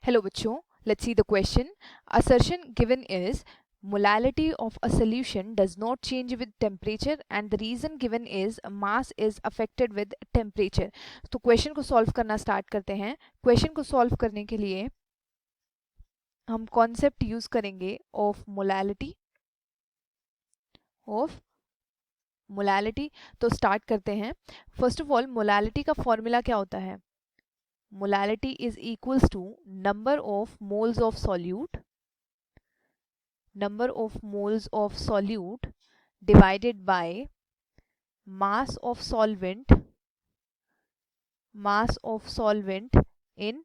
Hello बच्चों, let's see the question. Assertion given is molality of a solution does not change with temperature and the reason given is mass is affected with temperature. तो question को solve करना start करते हैं. Question को solve करने के लिए हम कॉन्सेप्ट यूज करेंगे ऑफ मोलालिटी. तो स्टार्ट करते हैं. फर्स्ट ऑफ ऑल मोलालिटी का फॉर्मूला क्या होता है? Molality is equals to number of moles of solute divided by mass of solvent in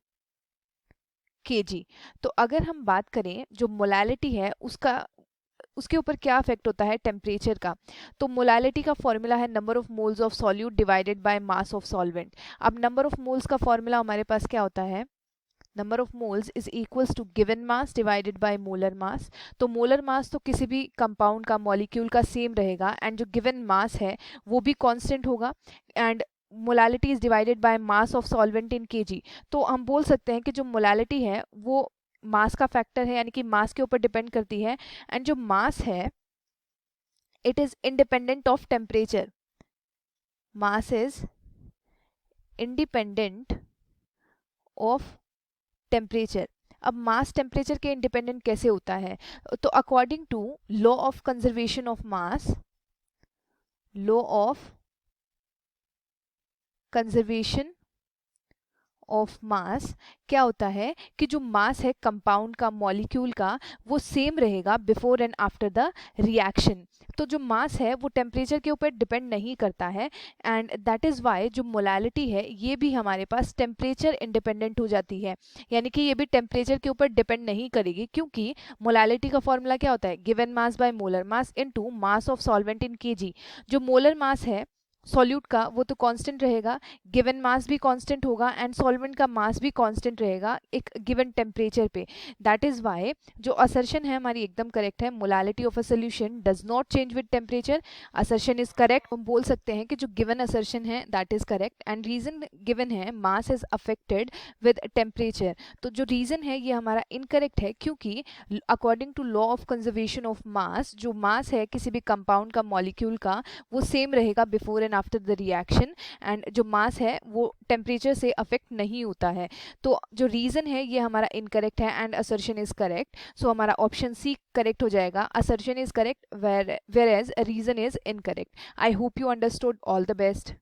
kg. तो अगर हम बात करें जो मोलालिटी है उसके ऊपर क्या अफेक्ट होता है? टेम्परेचर का. तो मोलालिटी का फॉर्मूला है number of moles of solute divided by mass of solvent. अब नंबर ऑफ मोल्स का फॉर्मूला हमारे पास क्या होता है? Number of moles is equals to given mass divided by molar mass. तो मोलर मास तो किसी भी कंपाउंड का मॉलिक्यूल का सेम रहेगा एंड जो गिवन मास है वो भी कांस्टेंट होगा and molality is divided by mass of solvent in KG. तो हम बोल सकते हैं कि जो मोलालिटी है वो मास का फैक्टर है, यानी कि मास के ऊपर डिपेंड करती है एंड जो मास है it is independent of temperature. Mass is independent of temperature. अब मास टेम्परेचर के इंडिपेंडेंट कैसे होता है? तो according to law of conservation of mass, law of conservation of mass क्या होता है कि जो मास है कंपाउंड का, मॉलिक्यूल का, वो सेम रहेगा before and after the reaction. तो जो मास है वो टेम्परेचर के ऊपर डिपेंड नहीं करता है एंड दैट इज़ वाई जो मोलालिटी है ये भी हमारे पास टेम्परेचर इंडिपेंडेंट हो जाती है, यानी कि ये भी टेम्परेचर के ऊपर डिपेंड नहीं करेगी क्योंकि मोलालिटी का फॉर्मूला क्या होता है? Given mass by molar mass into mass of solvent in KG. जो मोलर मास है सॉल्यूट का वो तो कांस्टेंट रहेगा, गिवन मास भी कांस्टेंट होगा एंड सॉल्वेंट का मास भी कांस्टेंट रहेगा एक गिवन टेम्परेचर पे. दैट इज वाई जो असर्शन है हमारी एकदम करेक्ट है. Molality of a solution does not change with temperature. Assertion is correct. हम बोल सकते हैं कि जो गिवन असर्शन है that is correct and reason given है mass is affected with temperature. तो जो रीजन है ये हमारा इनकरेक्ट है क्योंकि according to law of conservation of mass जो मास है किसी भी कंपाउंड का, मॉलिक्यूल का, वो सेम रहेगा before and after the reaction and जो मास है वो टेम्परेचर से अफेक्ट नहीं होता है. तो जो रीजन है ये हमारा इनकरेक्ट है and assertion is correct. So हमारा ऑप्शन सी करेक्ट हो जाएगा. Assertion is correct whereas reason is incorrect. I hope you understood. All the best.